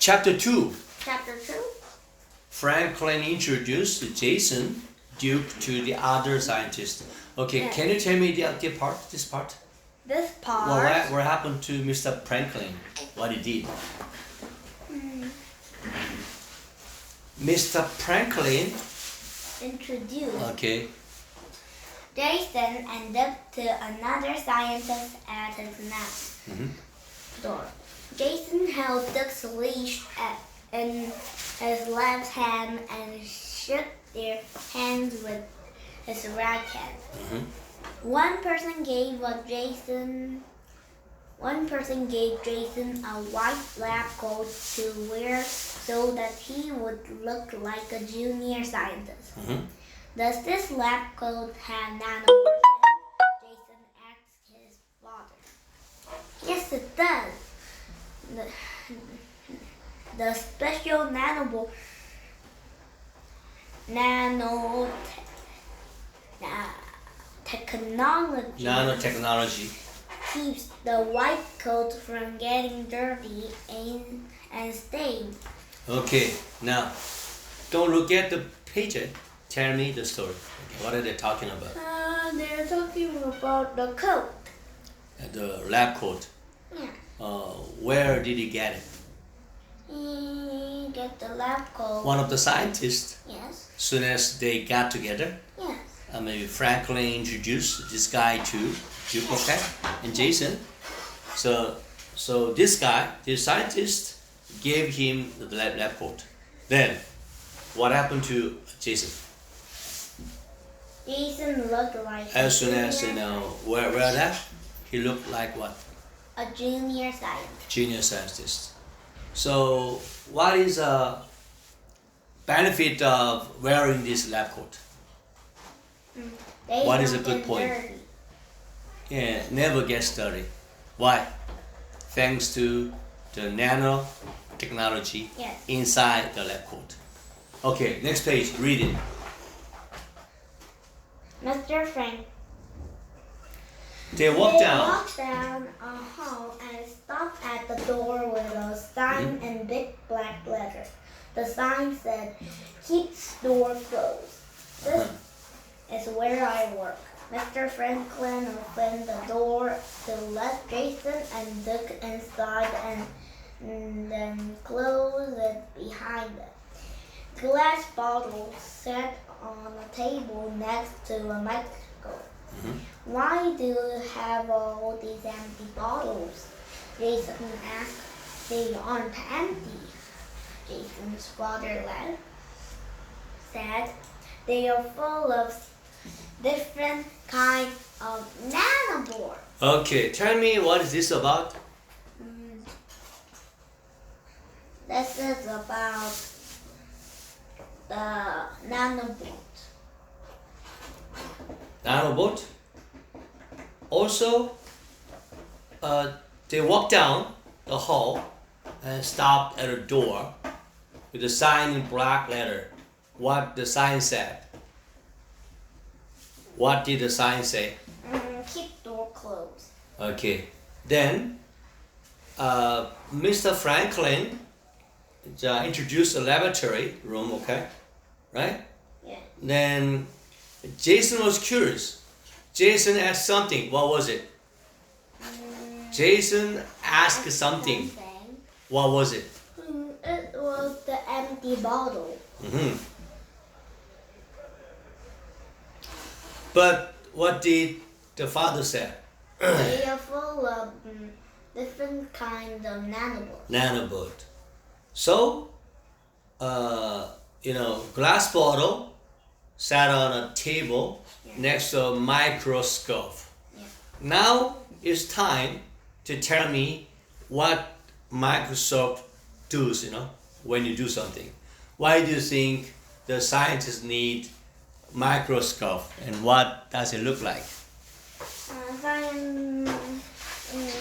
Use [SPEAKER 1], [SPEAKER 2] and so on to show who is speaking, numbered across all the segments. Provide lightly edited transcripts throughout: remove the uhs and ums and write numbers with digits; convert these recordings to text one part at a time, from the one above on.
[SPEAKER 1] Chapter 2.
[SPEAKER 2] Chapter 2.
[SPEAKER 1] Franklin introduced Jason Duke to the other scientists. Okay,
[SPEAKER 2] Yes.
[SPEAKER 1] can you tell me this part?
[SPEAKER 2] This part.
[SPEAKER 1] Well, what happened to Mr. Franklin? What he did? Mr. Franklin
[SPEAKER 2] Introduced
[SPEAKER 1] Okay.
[SPEAKER 2] Jason and up to another scientist at his lab door. Jason held Duck's leash in his left hand and shook their hands with his right hand. One person gave Jason a white lab coat to wear so that he would look like a junior scientist. Does this lab coat have nanobots in it? Jason asked his father. Yes, it does. The special
[SPEAKER 1] Nanotechnology.
[SPEAKER 2] keeps the white coat from getting dirty and stained.
[SPEAKER 1] Okay, now don't look at the page. Tell me the story. Okay, what are they talking about?
[SPEAKER 2] They're talking about the coat.
[SPEAKER 1] The lab coat.
[SPEAKER 2] Yeah.
[SPEAKER 1] Where did he get it?
[SPEAKER 2] He get the lab coat.
[SPEAKER 1] One of the scientists.
[SPEAKER 2] Yes.
[SPEAKER 1] Soon as they got together,
[SPEAKER 2] Yes.
[SPEAKER 1] maybe Franklin introduced this guy to Duke, okay, and Jason. So this guy, this scientist, gave him the lab coat. Then, what happened to Jason?
[SPEAKER 2] Jason looked like
[SPEAKER 1] As soon as wear that, he looked like what?
[SPEAKER 2] a junior scientist.
[SPEAKER 1] Junior scientist. So, what is a benefit of wearing this lab coat?
[SPEAKER 2] They
[SPEAKER 1] What is
[SPEAKER 2] don't
[SPEAKER 1] a good
[SPEAKER 2] get
[SPEAKER 1] point?
[SPEAKER 2] dirty.
[SPEAKER 1] Yeah, never gets dirty. Why? Thanks to the nanotechnology
[SPEAKER 2] Yes.
[SPEAKER 1] inside the lab coat. Okay, next page, read it.
[SPEAKER 2] Mr. Frank.
[SPEAKER 1] They walk down.
[SPEAKER 2] walked down a hall and stopped at the door with a sign in big black letters. The sign said, "Keep door closed. This is where I work." Mr. Franklin opened the door to let Jason and Duck inside and then closed it behind them. Glass bottles sat on a table next to a microscope. Why do you have all these empty bottles? Jason asked. They aren't empty, Jason's father said. They are full of different kinds of nanobots.
[SPEAKER 1] Okay, tell me what is this about?
[SPEAKER 2] This is about the nanobot.
[SPEAKER 1] Nanobot. Also, they walked down the hall and stopped at a door with a sign in black letter. What the sign said? What did the sign say?
[SPEAKER 2] Keep door closed.
[SPEAKER 1] Okay. Then, Mr. Franklin introduced a laboratory room, okay? Right?
[SPEAKER 2] Yeah.
[SPEAKER 1] Then Jason was curious. Jason asked something. What was it? Jason asked something. What was it?
[SPEAKER 2] It was the empty bottle.
[SPEAKER 1] But what did the father say?
[SPEAKER 2] They are full of different kinds of nanobots.
[SPEAKER 1] Nanobot. So, glass bottle sat on a table next to a microscope.
[SPEAKER 2] Yeah.
[SPEAKER 1] Now it's time to tell me what microscope does, when you do something. Why do you think the scientists need microscope and what does it look like?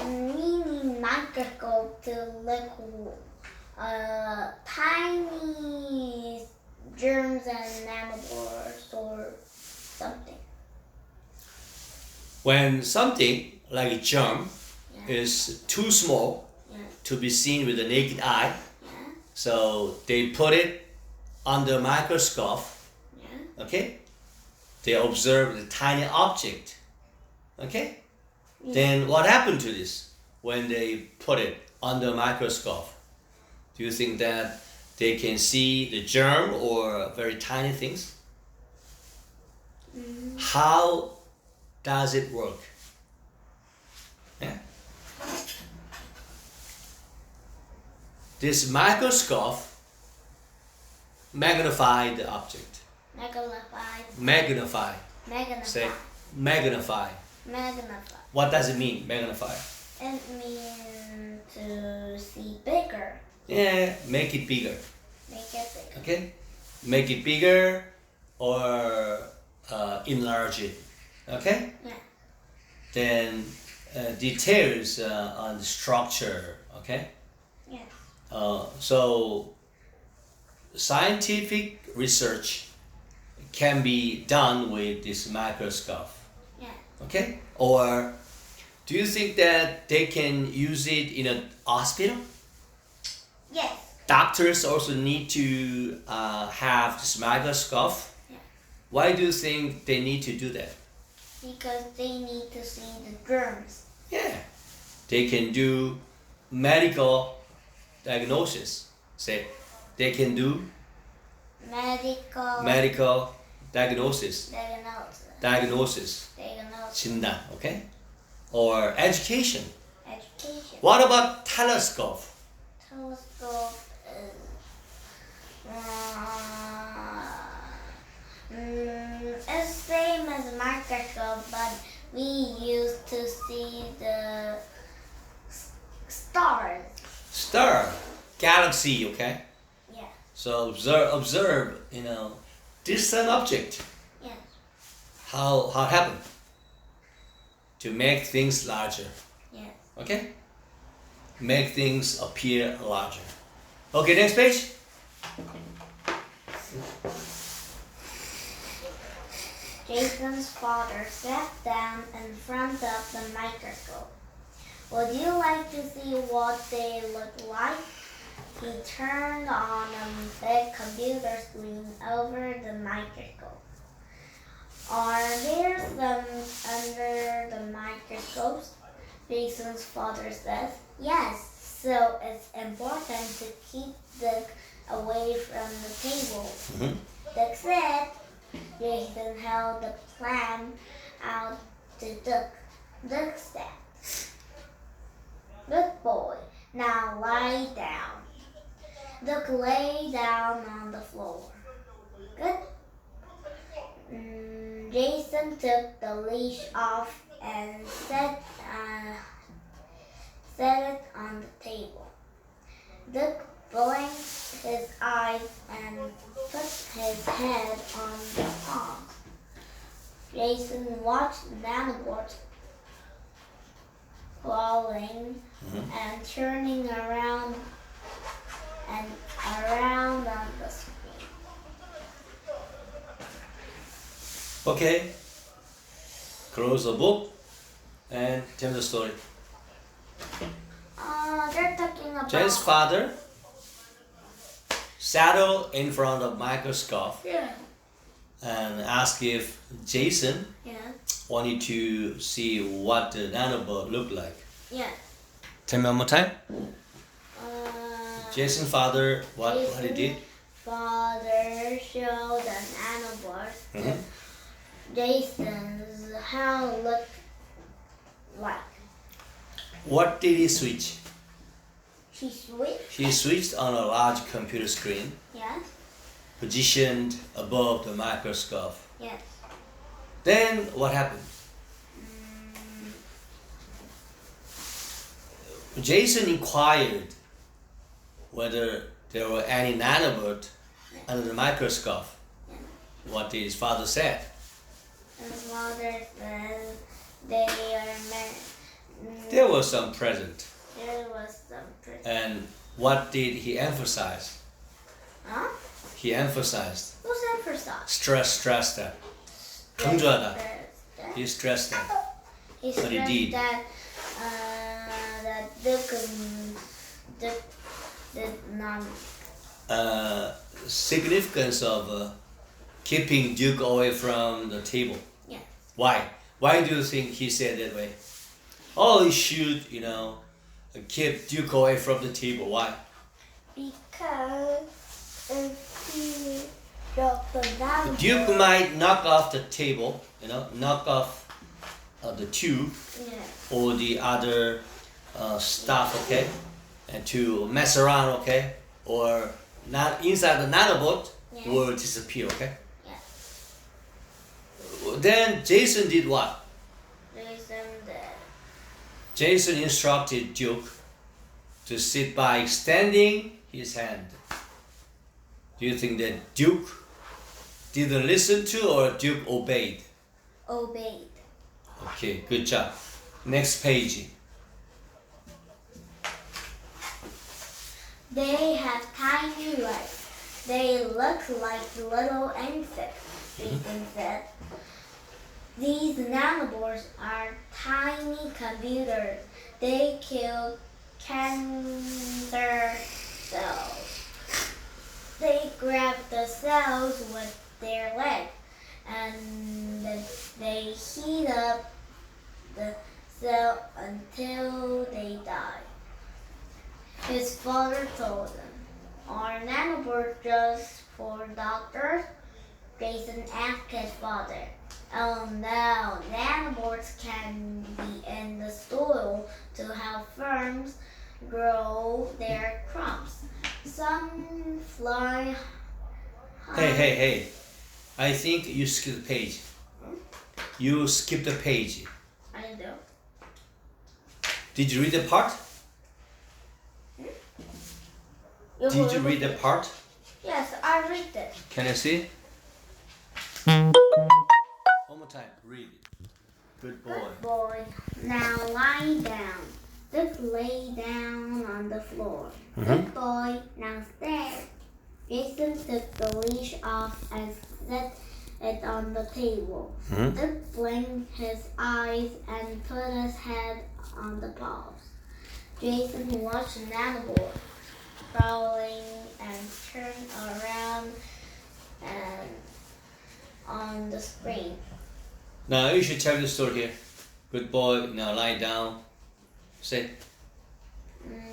[SPEAKER 2] Meaning microscope to look tiny germs and nanobots or something.
[SPEAKER 1] When something like a germ is too small
[SPEAKER 2] Yeah.
[SPEAKER 1] to be seen with the naked eye, So they put it under a microscope.
[SPEAKER 2] Yeah.
[SPEAKER 1] Okay. They observe the tiny object. Okay.
[SPEAKER 2] Yeah.
[SPEAKER 1] Then what happened to this when they put it under a microscope? Do you think that they can see the germ or very tiny things? How does it work? Yeah. This microscope magnify the object. Magnify. Say magnify.
[SPEAKER 2] Magnify.
[SPEAKER 1] What does it mean, magnify?
[SPEAKER 2] It means to see bigger.
[SPEAKER 1] Yeah, make it bigger.
[SPEAKER 2] Make it bigger.
[SPEAKER 1] Okay? Make it bigger or enlarge it. Okay?
[SPEAKER 2] Yeah.
[SPEAKER 1] Then details on the structure. Okay?
[SPEAKER 2] Yes.
[SPEAKER 1] So scientific research can be done with this microscope.
[SPEAKER 2] Yeah.
[SPEAKER 1] Okay? Or do you think that they can use it in a hospital?
[SPEAKER 2] Yes.
[SPEAKER 1] Doctors also need to have this microscope.
[SPEAKER 2] Yeah.
[SPEAKER 1] Why do you think they need to do that?
[SPEAKER 2] Because they need to see the germs.
[SPEAKER 1] Yeah. They can do medical diagnosis. Say, they can do medical diagnosis.
[SPEAKER 2] Diagnosis.
[SPEAKER 1] 진단, okay? Or education.
[SPEAKER 2] Education.
[SPEAKER 1] What about telescope?
[SPEAKER 2] Telescope is it's same as a microscope, but we used to see the stars.
[SPEAKER 1] Star, galaxy, okay?
[SPEAKER 2] Yeah.
[SPEAKER 1] So observe, distant object.
[SPEAKER 2] Yes.
[SPEAKER 1] How it happen? To make things larger,
[SPEAKER 2] Yes.
[SPEAKER 1] okay? Make things appear larger. Okay, next page.
[SPEAKER 2] Jason's father sat down in front of the microscope. Would you like to see what they look like? He turned on a big computer screen over the microscope. Are there some under the microscopes? Jason's father says. Yes, so it's important to keep Duck away from the table. Duck said. Jason held the plan out to Duck. Duck said, "Good boy, now lie down." Duck lay down on the floor. Good. Jason took the leash off and set it on the table. Duck blinked his eyes and put his head on the palm. Jason watched nanobots crawling and turning around and around on the screen.
[SPEAKER 1] Okay. Close the book and tell the story.
[SPEAKER 2] They're talking about
[SPEAKER 1] Jen's father sat in front of microscope
[SPEAKER 2] Yeah.
[SPEAKER 1] and asked if Jason
[SPEAKER 2] Yeah.
[SPEAKER 1] wanted to see what the nanobot looked like.
[SPEAKER 2] Yeah.
[SPEAKER 1] Tell me one more time.
[SPEAKER 2] Uh,
[SPEAKER 1] Jason's father, what he did?
[SPEAKER 2] Father showed an nanobot to Jason's how it looked like.
[SPEAKER 1] What did he switch?
[SPEAKER 2] He switched.
[SPEAKER 1] He switched on a large computer screen
[SPEAKER 2] Yes.
[SPEAKER 1] positioned above the microscope.
[SPEAKER 2] Yes.
[SPEAKER 1] Then what happened? Jason inquired whether there were any nanobot under the microscope. What did his father say?
[SPEAKER 2] His mother said they are meant.
[SPEAKER 1] There was some present.
[SPEAKER 2] There was some pretty.
[SPEAKER 1] And what did he emphasize?
[SPEAKER 2] Huh?
[SPEAKER 1] He emphasized.
[SPEAKER 2] Who's emphasized?
[SPEAKER 1] Stress that. 강조하다.
[SPEAKER 2] That
[SPEAKER 1] He stressed that.
[SPEAKER 2] he
[SPEAKER 1] But he
[SPEAKER 2] stressed
[SPEAKER 1] did.
[SPEAKER 2] that Duck did not
[SPEAKER 1] significance of keeping Duke away from the table.
[SPEAKER 2] Yes.
[SPEAKER 1] Why? Why do you think he said that way? Oh, he should, keep Duke away from the table. Why?
[SPEAKER 2] Because if he dropped the down,
[SPEAKER 1] Duke might knock off the table, knock off the tube
[SPEAKER 2] yes.
[SPEAKER 1] or the other stuff, okay, and to mess around, okay, or not inside the nanobot
[SPEAKER 2] Yes.
[SPEAKER 1] will disappear, okay.
[SPEAKER 2] Yes.
[SPEAKER 1] Then Jason did what?
[SPEAKER 2] Jason
[SPEAKER 1] Jason instructed Duke to sit by extending his hand. Do you think that Duke didn't listen to or Duke obeyed?
[SPEAKER 2] obeyed.
[SPEAKER 1] Okay, good job. Next page.
[SPEAKER 2] They have tiny legs. They look like little insects, Jason said. These nanobots are tiny computers. They kill cancer cells. They grab the cells with their legs and they heat up the cell until they die. His father told him, "Are nanobots just for doctors?" Jason asked his father. "Oh no, nanobots can be in the soil to help farms grow their crops. Some fly high."
[SPEAKER 1] Hey. I think you skipped the page. You skipped the page.
[SPEAKER 2] I know.
[SPEAKER 1] Did you read the part? Did you read the part?
[SPEAKER 2] Yes, I read it.
[SPEAKER 1] Can I see? One more time. Read it. Good boy.
[SPEAKER 2] Good boy. Now lie down. Just lay down on the floor. Good boy. Now stand. Jason took the leash off and set it on the table. Then blinked his eyes and put his head on the paws. Jason watched Nanobot crawling and turn around and on the screen.
[SPEAKER 1] Now you should tell the story here. Good boy. Now lie down. Say.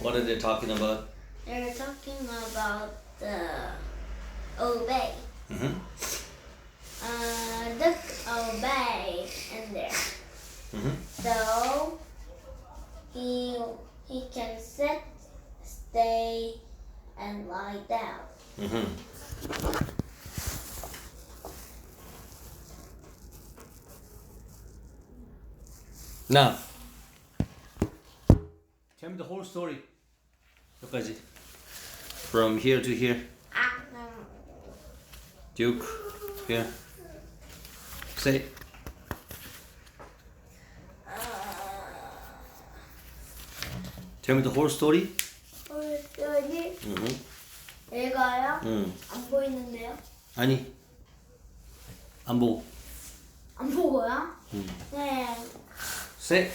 [SPEAKER 1] What are they talking about?
[SPEAKER 2] They're talking about the obey. Just obey in there. So he can sit, stay, and lie down.
[SPEAKER 1] Now, tell me the whole story. 여기까지. From here to here. Duke, here. Say. Tell me the whole story.
[SPEAKER 2] 여기 얘가요?
[SPEAKER 1] 응.
[SPEAKER 2] 안 보이는데요?
[SPEAKER 1] 아니. 안 보고.
[SPEAKER 2] 안 보고요? 네.
[SPEAKER 1] Say.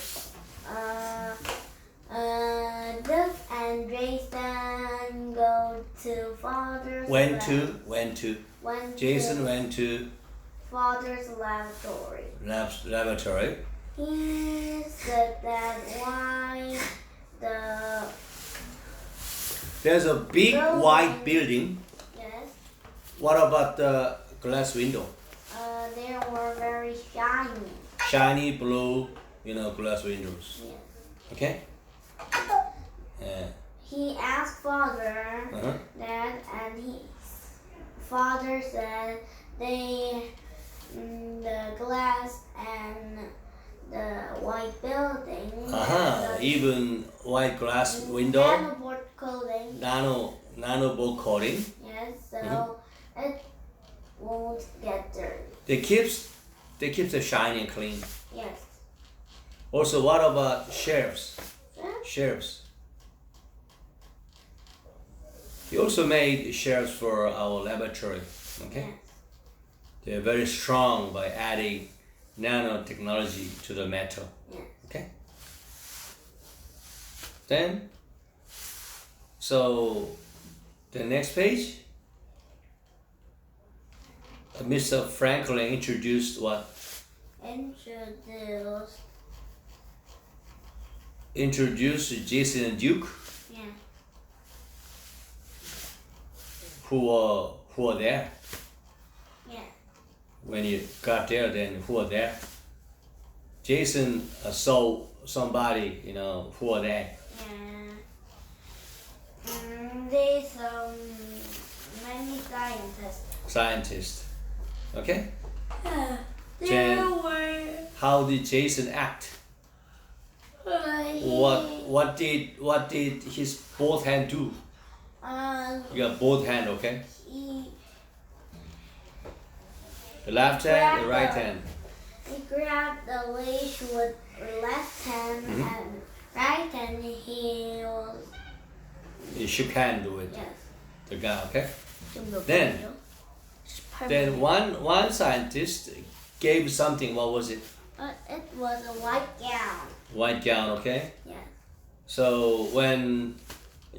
[SPEAKER 2] Duke and Jason go to father's
[SPEAKER 1] Went to.
[SPEAKER 2] went
[SPEAKER 1] Jason
[SPEAKER 2] to
[SPEAKER 1] went to
[SPEAKER 2] father's laboratory.
[SPEAKER 1] laboratory.
[SPEAKER 2] He said that why
[SPEAKER 1] There's a big white building.
[SPEAKER 2] yes,
[SPEAKER 1] What about the glass window?
[SPEAKER 2] they were very shiny.
[SPEAKER 1] Shiny blue, glass windows.
[SPEAKER 2] Yes.
[SPEAKER 1] Okay? Yeah.
[SPEAKER 2] He asked father that, and father said the glass and the white building.
[SPEAKER 1] Even white glass window.
[SPEAKER 2] Nanobot coating.
[SPEAKER 1] Nanobot coating.
[SPEAKER 2] Yes, so it won't get dirty.
[SPEAKER 1] They keep the shiny and clean.
[SPEAKER 2] Yes.
[SPEAKER 1] Also, what about shelves?
[SPEAKER 2] Yeah.
[SPEAKER 1] Shelves. He also made shelves for our laboratory. Okay.
[SPEAKER 2] Yes.
[SPEAKER 1] They're very strong by adding nanotechnology to the metal.
[SPEAKER 2] Yes.
[SPEAKER 1] Okay. Then, so The next page. Mr. Franklin introduced what? Introduced Jason and Duke.
[SPEAKER 2] Yeah.
[SPEAKER 1] Who were there?
[SPEAKER 2] Yeah.
[SPEAKER 1] When you got there, then who were there? Jason saw somebody, who were there?
[SPEAKER 2] Yeah. There's many scientists.
[SPEAKER 1] Okay?
[SPEAKER 2] Yeah.
[SPEAKER 1] Then, how did Jason act? What did his both hand do? You got both hand, okay? The left hand, the right hand.
[SPEAKER 2] He grabbed the leash with left hand and right hand.
[SPEAKER 1] He shook hand with
[SPEAKER 2] Yes.
[SPEAKER 1] the guy, okay? Then one scientist gave something. What was it?
[SPEAKER 2] It was a white gown.
[SPEAKER 1] White gown, okay?
[SPEAKER 2] Yes.
[SPEAKER 1] So when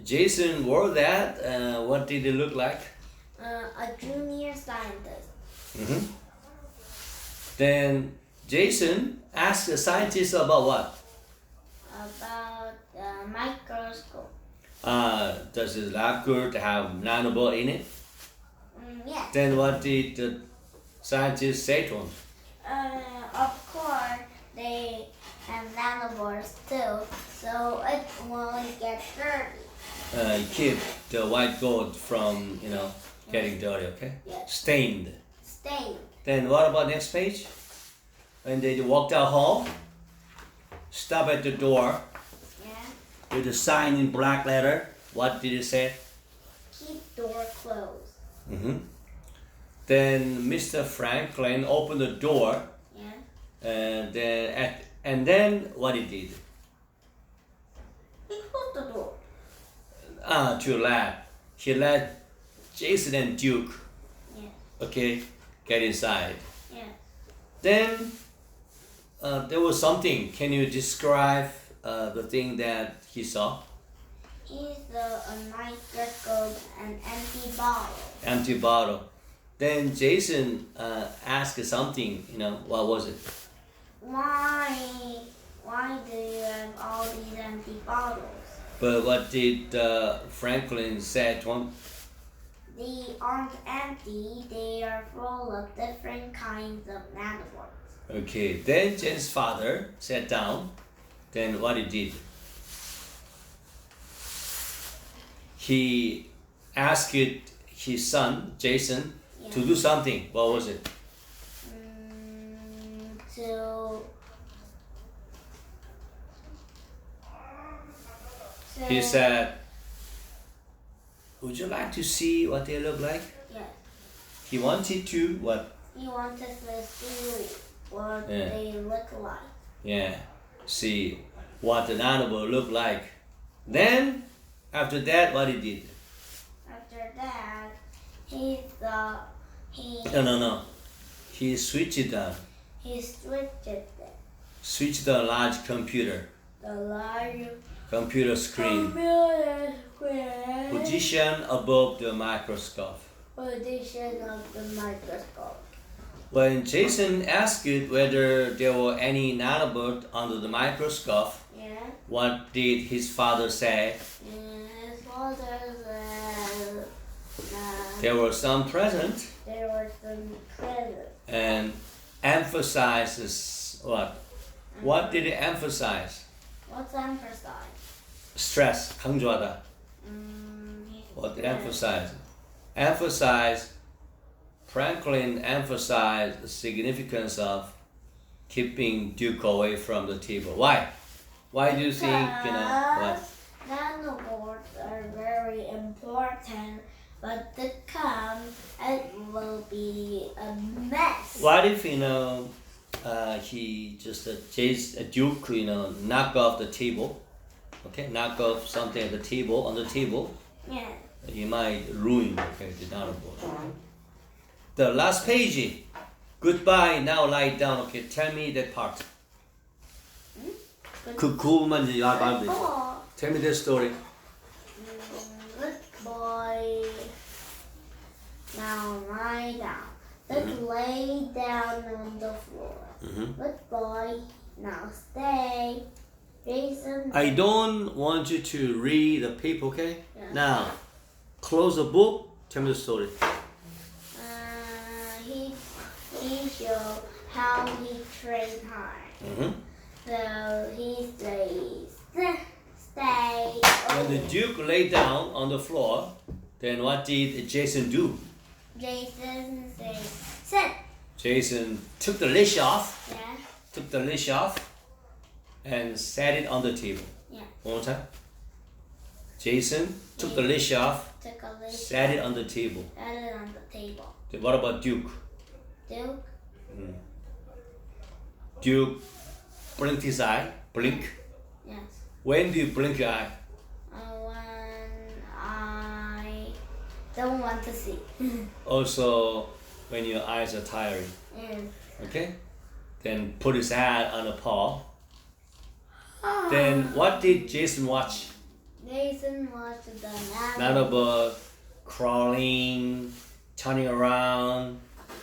[SPEAKER 1] Jason wore that, what did it look like?
[SPEAKER 2] A junior scientist.
[SPEAKER 1] Then Jason asked the scientist about what?
[SPEAKER 2] About the microscope.
[SPEAKER 1] Does the lab coat have nanobot in it?
[SPEAKER 2] Yes.
[SPEAKER 1] Then what did the scientist say to him?
[SPEAKER 2] Of course, they have nanobots too, so it won't get dirty.
[SPEAKER 1] Keep the white gold from, getting dirty, okay?
[SPEAKER 2] Yes.
[SPEAKER 1] Stained.
[SPEAKER 2] Stained.
[SPEAKER 1] Then what about next page? When they walked out home, stop at the door
[SPEAKER 2] Yeah.
[SPEAKER 1] with a sign in black letter. What did it say?
[SPEAKER 2] Keep door closed.
[SPEAKER 1] Then Mr. Franklin opened the door,
[SPEAKER 2] Yeah.
[SPEAKER 1] and then what he did?
[SPEAKER 2] He closed the door.
[SPEAKER 1] To lab. He let Jason and Duke,
[SPEAKER 2] Yes.
[SPEAKER 1] get inside.
[SPEAKER 2] Yes.
[SPEAKER 1] Then there was something. Can you describe the thing that he saw?
[SPEAKER 2] He's a microscope and empty bottle.
[SPEAKER 1] Empty bottle. Then Jason asked something. What was it?
[SPEAKER 2] Why do you have all these empty bottles?
[SPEAKER 1] But what did Franklin say to him?
[SPEAKER 2] They aren't empty, they are full of different kinds of nanobots.
[SPEAKER 1] Okay, then Jen's father sat down. Then what he did? He asked his son, Jason, to do something. What was it? He said, would you like to see what they look like?
[SPEAKER 2] Yes.
[SPEAKER 1] He wanted to what?
[SPEAKER 2] He wanted to see what they look like.
[SPEAKER 1] Yeah, see what the nanobot look like. Then, after that, what he did?
[SPEAKER 2] After that, he
[SPEAKER 1] No. He switched it on.
[SPEAKER 2] He switched it.
[SPEAKER 1] Switched the large computer.
[SPEAKER 2] The large
[SPEAKER 1] Computer screen. Position above the microscope.
[SPEAKER 2] Position of the microscope.
[SPEAKER 1] When Jason asked whether there were any nanobots under the microscope, what did his father say?
[SPEAKER 2] His father said
[SPEAKER 1] there were some present.
[SPEAKER 2] There were some present.
[SPEAKER 1] And emphasizes what? What did it emphasize?
[SPEAKER 2] What's emphasized?
[SPEAKER 1] Stress, 강조하다. What did emphasize? Franklin emphasized the significance of keeping Duke away from the table. Why? Why do you think, what?
[SPEAKER 2] Nanobots are very important, but to come, it will be a mess.
[SPEAKER 1] What if, he just Duke, knock off the table, knock off something at the table, on the table.
[SPEAKER 2] Yeah.
[SPEAKER 1] He might ruin, the nanobot. The last page. Goodbye, now lie down. Tell me that part. 그만 이제 말하면 돼. Tell me that story.
[SPEAKER 2] Goodbye. down on the floor.
[SPEAKER 1] Mm-hmm.
[SPEAKER 2] Good boy. Now stay. Jason.
[SPEAKER 1] I don't want you to read the paper, okay?
[SPEAKER 2] Yeah.
[SPEAKER 1] Now, close the book. Tell me the story.
[SPEAKER 2] He showed how he trained hard.
[SPEAKER 1] Mm-hmm.
[SPEAKER 2] So he says, stay.
[SPEAKER 1] When the Duke lay down on the floor, then what did Jason do?
[SPEAKER 2] Jason says, sit.
[SPEAKER 1] Jason took the leash off.
[SPEAKER 2] Yeah.
[SPEAKER 1] Took the leash off and set it on the table.
[SPEAKER 2] Yeah.
[SPEAKER 1] One more time. Jason took the leash off,
[SPEAKER 2] Took a leash.
[SPEAKER 1] set it on the table.
[SPEAKER 2] Set it on the table.
[SPEAKER 1] Then what about Duke?
[SPEAKER 2] Duke.
[SPEAKER 1] Duke blinked his eye. Blink.
[SPEAKER 2] Yes.
[SPEAKER 1] When do you blink your eye?
[SPEAKER 2] When I don't want to see.
[SPEAKER 1] Also, when your eyes are tiring.
[SPEAKER 2] Yes.
[SPEAKER 1] Okay? Then put his hand on the paw. Then what did Jason watch?
[SPEAKER 2] Jason watched the
[SPEAKER 1] Nanobot crawling, turning around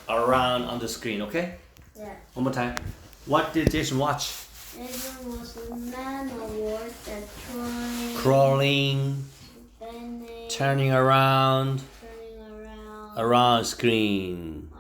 [SPEAKER 1] on the screen, okay?
[SPEAKER 2] Yeah.
[SPEAKER 1] One more time. What did Jason watch?
[SPEAKER 2] Jason was the nanobots that trying.
[SPEAKER 1] Crawling,
[SPEAKER 2] Bending.
[SPEAKER 1] turning around
[SPEAKER 2] Turning around.
[SPEAKER 1] screen.